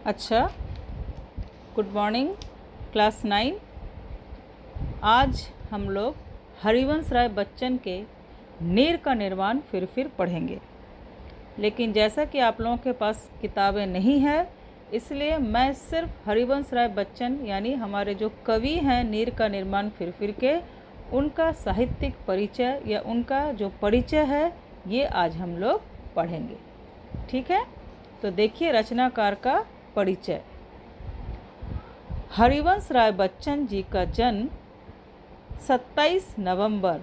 अच्छा, good morning class 9। आज हम लोग हरिवंश राय बच्चन के नीर का निर्माण फिर पढ़ेंगे। लेकिन जैसा कि आप लोगों के पास किताबें नहीं है, इसलिए मैं सिर्फ हरिवंश राय बच्चन यानी हमारे जो कवि हैं नीर का निर्माण फिर के उनका साहित्यिक परिचय या उनका जो परिचय है ये आज हम लोग पढ़ेंगे। ठीक है, तो देखिए रचनाकार का परिचय। हरिवंश राय बच्चन जी का जन्म 27 नवंबर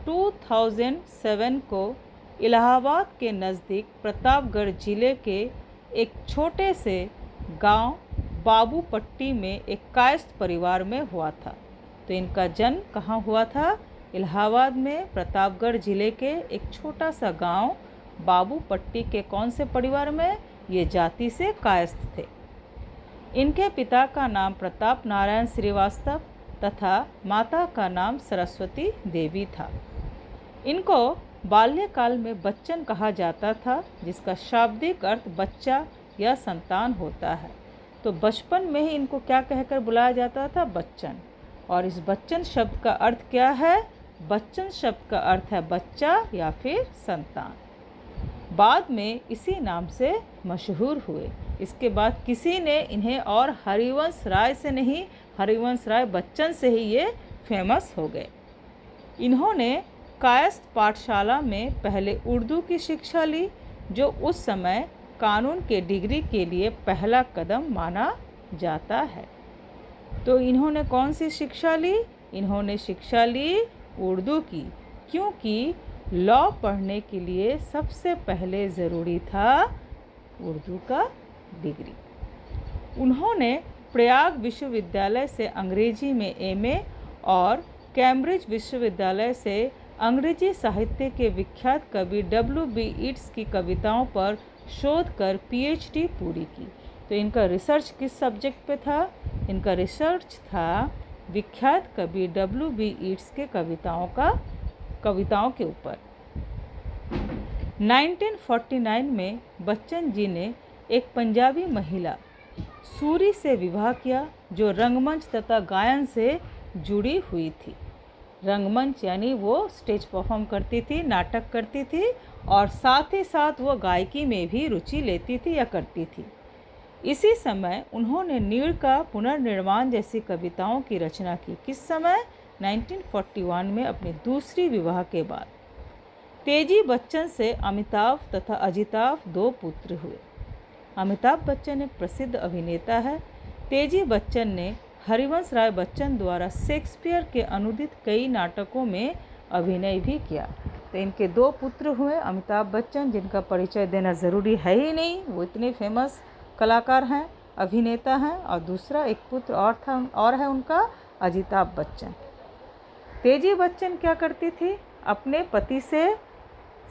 2007 को इलाहाबाद के नज़दीक प्रतापगढ़ जिले के एक छोटे से गांव बाबूपट्टी में एक कायस्थ परिवार में हुआ था। तो इनका जन्म कहाँ हुआ था? इलाहाबाद में प्रतापगढ़ जिले के एक छोटा सा गांव बाबूपट्टी के कौन से परिवार में? ये जाति से कायस्थ थे। इनके पिता का नाम प्रताप नारायण श्रीवास्तव तथा माता का नाम सरस्वती देवी था। इनको बाल्यकाल में बच्चन कहा जाता था, जिसका शाब्दिक अर्थ बच्चा या संतान होता है। तो बचपन में ही इनको क्या कहकर बुलाया जाता था? बच्चन। और इस बच्चन शब्द का अर्थ क्या है? बच्चन शब्द का अर्थ है बच्चा या फिर संतान। बाद में इसी नाम से मशहूर हुए। इसके बाद किसी ने इन्हें और हरिवंश राय से नहीं, हरिवंश राय बच्चन से ही ये फेमस हो गए। इन्होंने कायस्थ पाठशाला में पहले उर्दू की शिक्षा ली, जो उस समय कानून के डिग्री के लिए पहला कदम माना जाता है। तो इन्होंने कौन सी शिक्षा ली? इन्होंने शिक्षा ली उर्दू की, क्योंकि लॉ पढ़ने के लिए सबसे पहले ज़रूरी था उर्दू का डिग्री। उन्होंने प्रयाग विश्वविद्यालय से अंग्रेजी में एमए और कैम्ब्रिज विश्वविद्यालय से अंग्रेजी साहित्य के विख्यात कवि W.B. ईट्स की कविताओं पर शोध कर PhD पूरी की। तो इनका रिसर्च किस सब्जेक्ट पे था? इनका रिसर्च था विख्यात कवि W.B. ईट्स के कविताओं के ऊपर। 1949 में बच्चन जी ने एक पंजाबी महिला सूरी से विवाह किया, जो रंगमंच तथा गायन से जुड़ी हुई थी। रंगमंच यानी वो स्टेज परफॉर्म करती थी, नाटक करती थी और साथ ही साथ वो गायकी में भी रुचि लेती थी या करती थी। इसी समय उन्होंने नीड़ का पुनर्निर्माण जैसी कविताओं की रचना की। किस समय? 1941 में, अपने दूसरी विवाह के बाद। तेजी बच्चन से अमिताभ तथा अजिताभ 2 पुत्र हुए। अमिताभ बच्चन एक प्रसिद्ध अभिनेता है। तेजी बच्चन ने हरिवंश राय बच्चन द्वारा शेक्सपियर के अनुदित कई नाटकों में अभिनय भी किया। तो इनके 2 पुत्र हुए अमिताभ बच्चन, जिनका परिचय देना ज़रूरी है ही नहीं, वो इतने फेमस कलाकार हैं, अभिनेता हैं। और दूसरा एक पुत्र और है उनका, अजिताभ बच्चन। तेजी बच्चन क्या करती थी? अपने पति से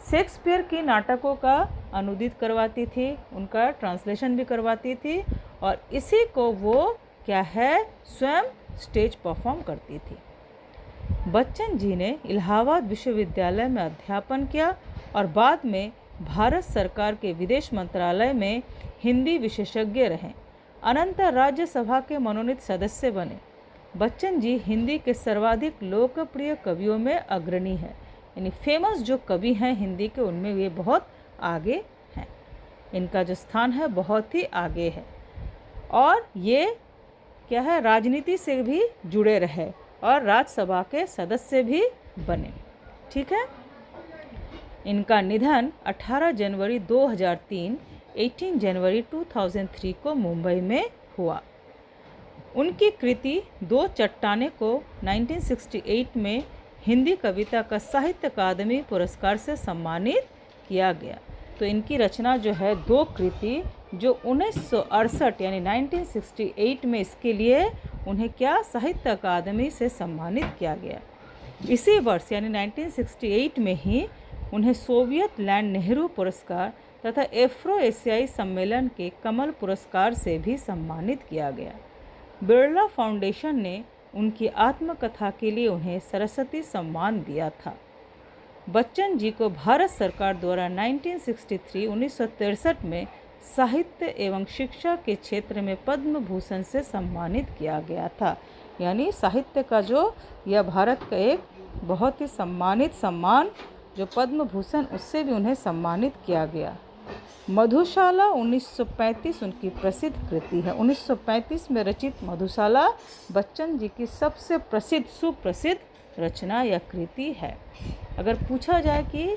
शेक्सपियर की नाटकों का अनुदित करवाती थी, उनका ट्रांसलेशन भी करवाती थी और इसी को वो क्या है, स्वयं स्टेज परफॉर्म करती थी। बच्चन जी ने इलाहाबाद विश्वविद्यालय में अध्यापन किया और बाद में भारत सरकार के विदेश मंत्रालय में हिंदी विशेषज्ञ रहे। अनंतर राज्यसभा के मनोनीत सदस्य बने। बच्चन जी हिंदी के सर्वाधिक लोकप्रिय कवियों में अग्रणी है, यानी फेमस जो कवि हैं हिंदी के, उनमें ये बहुत आगे हैं। इनका जो स्थान है बहुत ही आगे है। और ये क्या है, राजनीति से भी जुड़े रहे और राज्यसभा के सदस्य भी बने। ठीक है। इनका निधन 18 जनवरी 2003, 18 जनवरी 2003 को मुंबई में हुआ। उनकी कृति 2 चट्टानें को 1968 में हिंदी कविता का साहित्य अकादमी पुरस्कार से सम्मानित किया गया। तो इनकी रचना जो है 2 कृति, जो 1968 यानी 1968 में इसके लिए उन्हें क्या, साहित्य अकादमी से सम्मानित किया गया। इसी वर्ष यानी 1968 में ही उन्हें सोवियत लैंड नेहरू पुरस्कार तथा एफ्रो एशियाई सम्मेलन के कमल पुरस्कार से भी सम्मानित किया गया। बिरला फाउंडेशन ने उनकी आत्मकथा के लिए उन्हें सरस्वती सम्मान दिया था। बच्चन जी को भारत सरकार द्वारा 1963 में साहित्य एवं शिक्षा के क्षेत्र में पद्म भूषण से सम्मानित किया गया था। यानी साहित्य का जो यह भारत का एक बहुत ही सम्मानित सम्मान जो पद्म भूषण, उससे भी उन्हें सम्मानित किया गया। मधुशाला 1935 उनकी प्रसिद्ध कृति है। 1935 में रचित मधुशाला बच्चन जी की सबसे प्रसिद्ध सुप्रसिद्ध रचना या कृति है। अगर पूछा जाए कि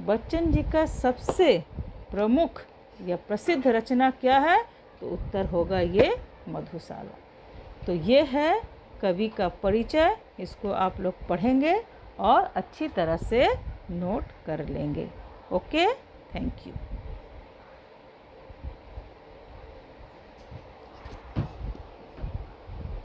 बच्चन जी का सबसे प्रमुख या प्रसिद्ध रचना क्या है, तो उत्तर होगा ये मधुशाला। तो ये है कवि का परिचय। इसको आप लोग पढ़ेंगे और अच्छी तरह से नोट कर लेंगे। Okay, thank you.